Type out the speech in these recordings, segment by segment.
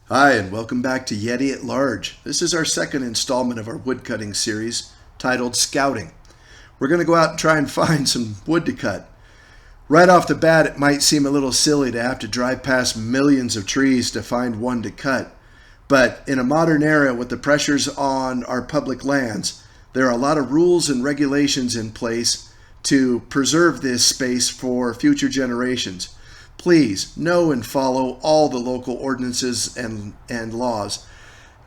Hi, and welcome back to Yeti at Large. This is our second installment of our woodcutting series titled Scouting. We're going to go out and try and find some wood to cut. Right off the bat, it might seem a little silly to have to drive past millions of trees to find one to cut. But in a modern era with the pressures on our public lands, there are a lot of rules and regulations in place to preserve this space for future generations. Please know and follow all the local ordinances and laws.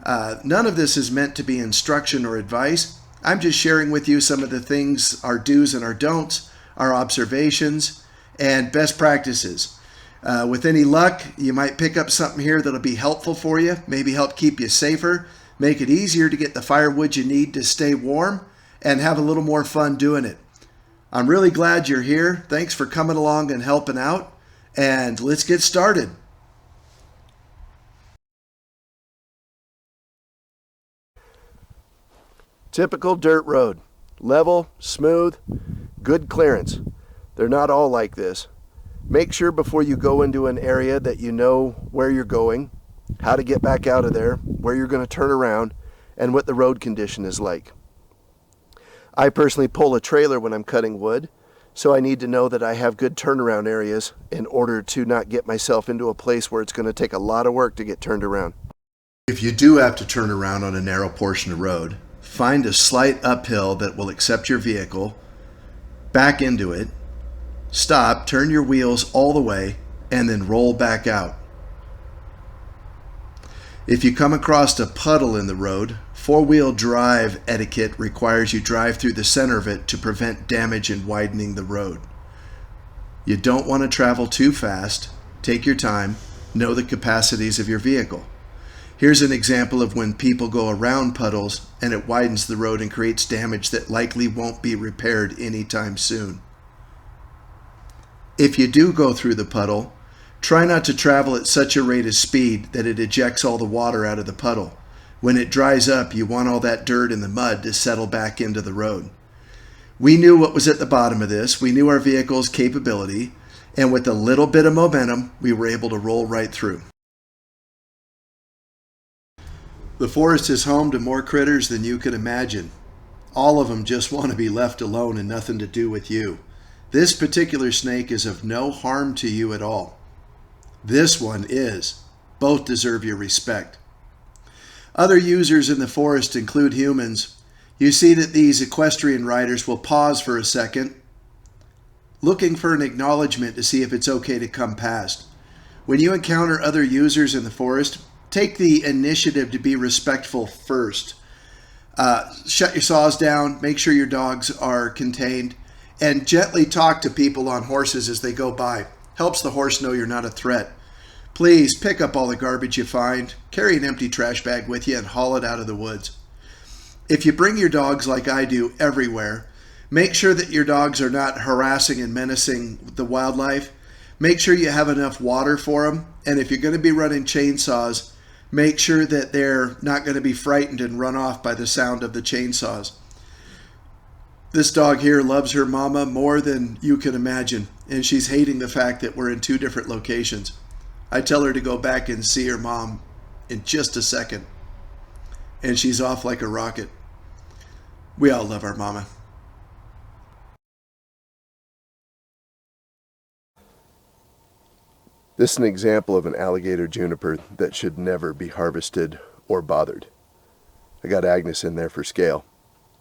None of this is meant to be instruction or advice. I'm just sharing with you some of the things, our do's and our don'ts, our observations, and best practices. With any luck, you might pick up something here that'll be helpful for you, maybe help keep you safer, make it easier to get the firewood you need to stay warm, and have a little more fun doing it. I'm really glad you're here. Thanks for coming along and helping out. And let's get started. Typical dirt road. Level, smooth, good clearance. They're not all like this. Make sure before you go into an area that you know where you're going, how to get back out of there, where you're going to turn around, and what the road condition is like. I personally pull a trailer when I'm cutting wood, so I need to know that I have good turnaround areas in order to not get myself into a place where it's going to take a lot of work to get turned around. If you do have to turn around on a narrow portion of road, find a slight uphill that will accept your vehicle, back into it, stop, turn your wheels all the way, and then roll back out. If you come across a puddle in the road, four-wheel drive etiquette requires you drive through the center of it to prevent damage and widening the road. You don't want to travel too fast. Take your time. Know the capacities of your vehicle. Here's an example of when people go around puddles and it widens the road and creates damage that likely won't be repaired anytime soon. If you do go through the puddle, try not to travel at such a rate of speed that it ejects all the water out of the puddle. When it dries up, you want all that dirt and the mud to settle back into the road. We knew what was at the bottom of this. We knew our vehicle's capability, and with a little bit of momentum, we were able to roll right through. The forest is home to more critters than you could imagine. All of them just want to be left alone and nothing to do with you. This particular snake is of no harm to you at all. This one is. Both deserve your respect. Other users in the forest include humans. You see that these equestrian riders will pause for a second, looking for an acknowledgement to see if it's okay to come past. When you encounter other users in the forest, take the initiative to be respectful first. Shut your saws down, make sure your dogs are contained, and gently talk to people on horses as they go by. Helps the horse know you're not a threat. Please pick up all the garbage you find, carry an empty trash bag with you, and haul it out of the woods. If you bring your dogs like I do everywhere, make sure that your dogs are not harassing and menacing the wildlife. Make sure you have enough water for them, and if you're going to be running chainsaws, make sure that they're not going to be frightened and run off by the sound of the chainsaws. This dog here loves her mama more than you can imagine, and she's hating the fact that we're in two different locations. I tell her to go back and see her mom in just a second, and she's off like a rocket. We all love our mama. This is an example of an alligator juniper that should never be harvested or bothered. I got Agnes in there for scale.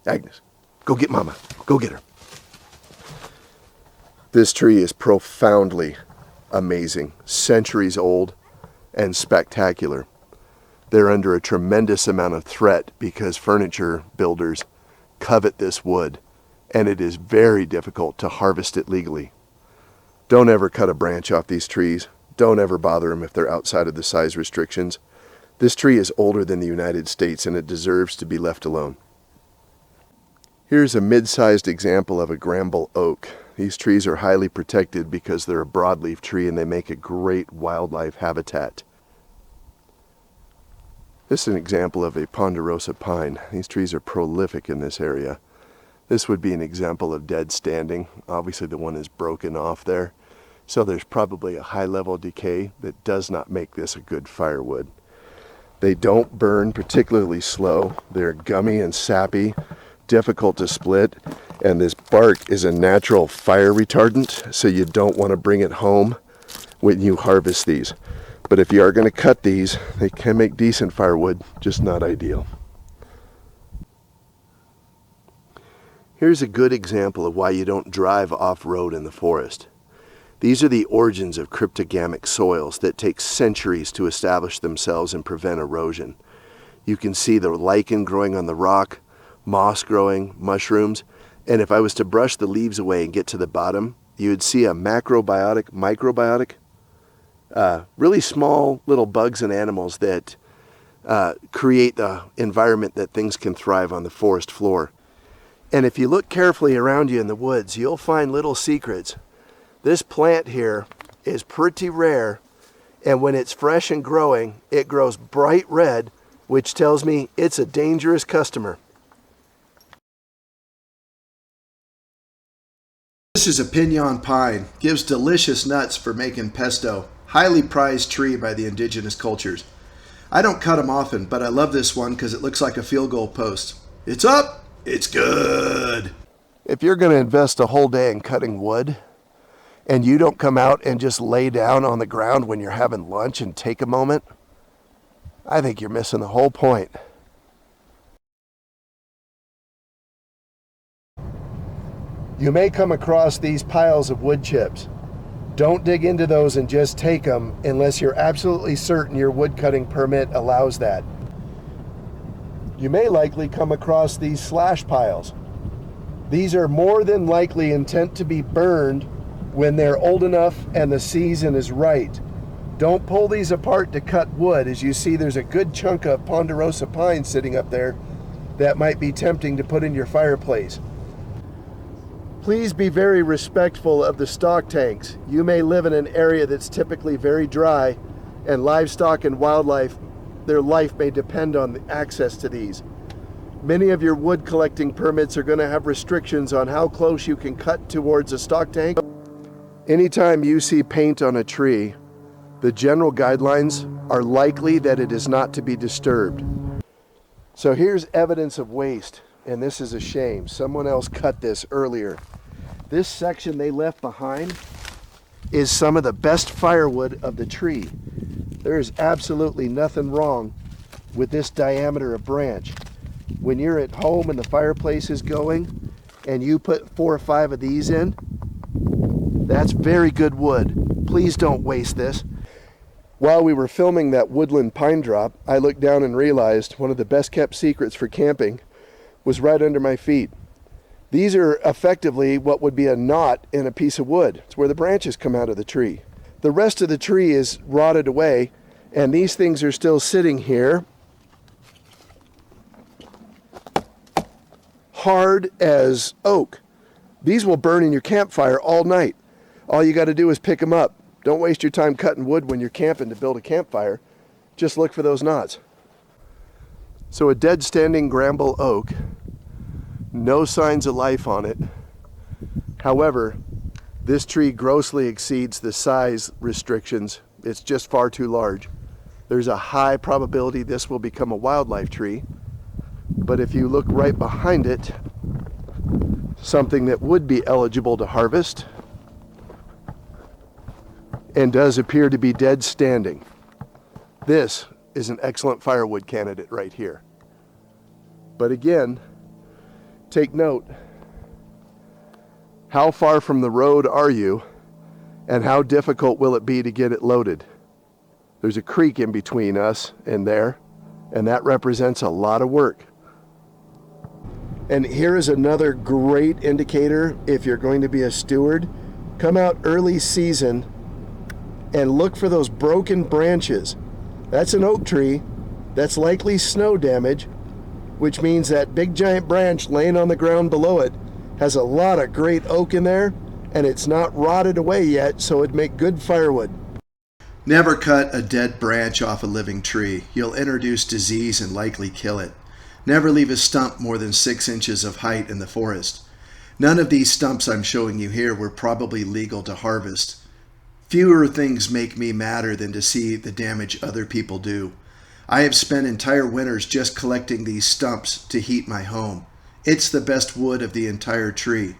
Agnes, go get mama. Go get her. This tree is profoundly amazing, centuries old, and spectacular. They're under a tremendous amount of threat because furniture builders covet this wood, and it is very difficult to harvest it legally. Don't ever cut a branch off these trees. Don't ever bother them if they're outside of the size restrictions. This tree is older than the United States, and it deserves to be left alone. Here's a mid-sized example of a bramble oak. These trees are highly protected because they're a broadleaf tree and they make a great wildlife habitat. This is an example of a ponderosa pine. These trees are prolific in this area. This would be an example of dead standing. Obviously the one is broken off there. So there's probably a high level decay that does not make this a good firewood. They don't burn particularly slow. They're gummy and sappy, difficult to split, and this bark is a natural fire retardant, so you don't want to bring it home when you harvest these. But if you are going to cut these, they can make decent firewood, just not ideal. Here's a good example of why you don't drive off-road in the forest. These are the origins of cryptogamic soils that take centuries to establish themselves and prevent erosion. You can see the lichen growing on the rock, moss growing, mushrooms, and if I was to brush the leaves away and get to the bottom, you would see a macrobiotic, microbiotic, really small little bugs and animals that create the environment that things can thrive on the forest floor. And if you look carefully around you in the woods, you'll find little secrets. This plant here is pretty rare, and when it's fresh and growing, it grows bright red, which tells me it's a dangerous customer. This is a piñon pine. Gives delicious nuts for making pesto. Highly prized tree by the indigenous cultures. I don't cut them often, but I love this one because it looks like a field goal post. It's up! It's good! If you're going to invest a whole day in cutting wood, and you don't come out and just lay down on the ground when you're having lunch and take a moment, I think you're missing the whole point. You may come across these piles of wood chips. Don't dig into those and just take them unless you're absolutely certain your wood cutting permit allows that. You may likely come across these slash piles. These are more than likely intent to be burned when they're old enough and the season is right. Don't pull these apart to cut wood. As you see, there's a good chunk of ponderosa pine sitting up there that might be tempting to put in your fireplace. Please be very respectful of the stock tanks. You may live in an area that's typically very dry, and livestock and wildlife, their life may depend on the access to these. Many of your wood collecting permits are going to have restrictions on how close you can cut towards a stock tank. Anytime you see paint on a tree, the general guidelines are likely that it is not to be disturbed. So here's evidence of waste, and this is a shame. Someone else cut this earlier. This section they left behind is some of the best firewood of the tree. There is absolutely nothing wrong with this diameter of branch. When you're at home and the fireplace is going and you put 4 or 5 of these in, that's very good wood. Please don't waste this. While we were filming that woodland pine drop, I looked down and realized one of the best kept secrets for camping was right under my feet. These are effectively what would be a knot in a piece of wood. It's where the branches come out of the tree. The rest of the tree is rotted away, and these things are still sitting here, hard as oak. These will burn in your campfire all night. All you got to do is pick them up. Don't waste your time cutting wood when you're camping to build a campfire. Just look for those knots. So a dead standing Granville oak, no signs of life on it. However, this tree grossly exceeds the size restrictions. It's just far too large. There's a high probability this will become a wildlife tree. But if you look right behind it, something that would be eligible to harvest and does appear to be dead standing. This is an excellent firewood candidate right here. But again, take note, how far from the road are you and how difficult will it be to get it loaded? There's a creek in between us and there, and that represents a lot of work. And here is another great indicator if you're going to be a steward. Come out early season and look for those broken branches. That's an oak tree. That's likely snow damage, which means that big giant branch laying on the ground below it has a lot of great oak in there, and it's not rotted away yet, so it'd make good firewood. Never cut a dead branch off a living tree. You'll introduce disease and likely kill it. Never leave a stump more than 6 inches of height in the forest. None of these stumps I'm showing you here were probably legal to harvest. Fewer things make me madder than to see the damage other people do. I have spent entire winters just collecting these stumps to heat my home. It's the best wood of the entire tree.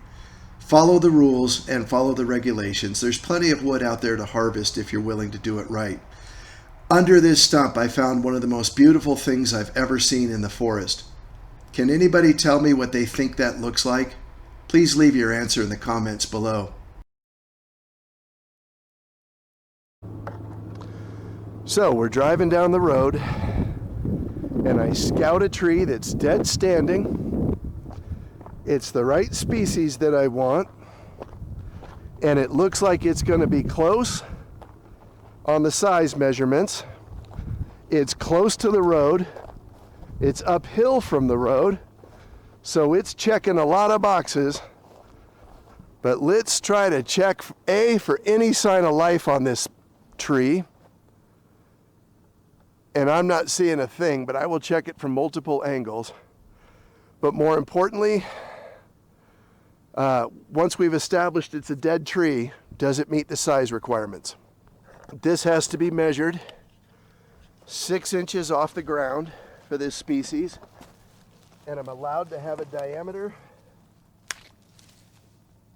Follow the rules and follow the regulations. There's plenty of wood out there to harvest if you're willing to do it right. Under this stump, I found one of the most beautiful things I've ever seen in the forest. Can anybody tell me what they think that looks like? Please leave your answer in the comments below. So we're driving down the road and I scout a tree that's dead standing. It's the right species that I want, and it looks like it's going to be close on the size measurements. It's close to the road. It's uphill from the road, so it's checking a lot of boxes. But let's try to check for any sign of life on this tree. And I'm not seeing a thing, but I will check it from multiple angles. But more importantly, once we've established it's a dead tree, does it meet the size requirements? This has to be measured 6 inches off the ground for this species, and I'm allowed to have a diameter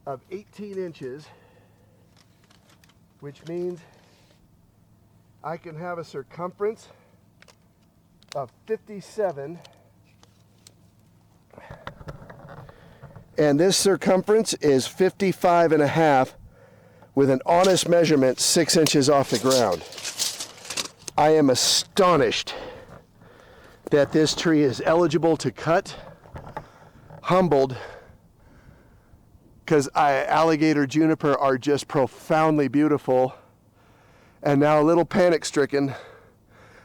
of 18 inches, which means I can have a circumference of 57, and this circumference is 55 and a half with an honest measurement 6 inches off the ground. I am astonished that this tree is eligible to cut, humbled, because alligator juniper are just profoundly beautiful, and now a little panic stricken.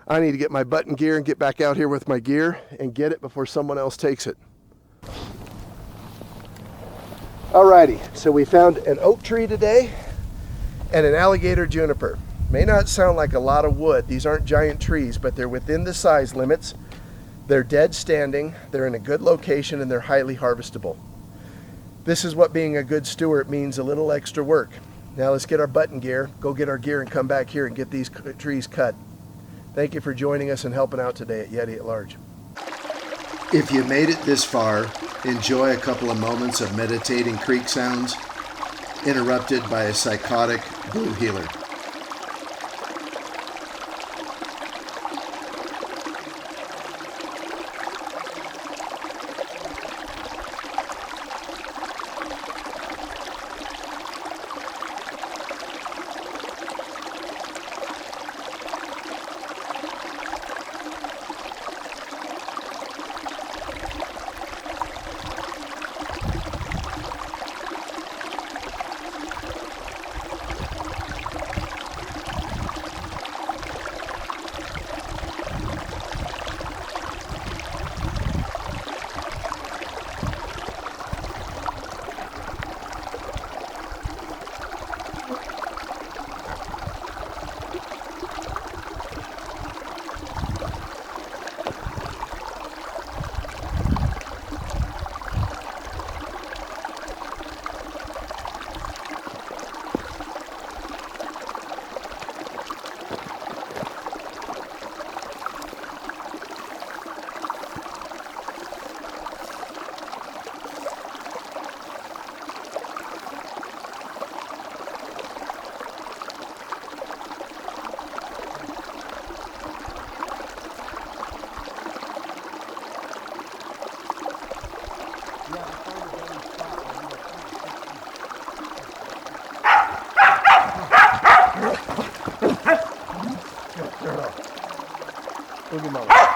I need to get my button gear and get back out here with my gear and get it before someone else takes it. Alrighty, so we found an oak tree today and an alligator juniper. May not sound like a lot of wood. These aren't giant trees, but they're within the size limits. They're dead standing, they're in a good location, and they're highly harvestable. This is what being a good steward means, a little extra work. Now let's get our button gear, go get our gear, and come back here and get these trees cut. Thank you for joining us and helping out today at Yeti at Large. If you made it this far, enjoy a couple of moments of meditating creek sounds, interrupted by a psychotic blue heeler. Look at mama.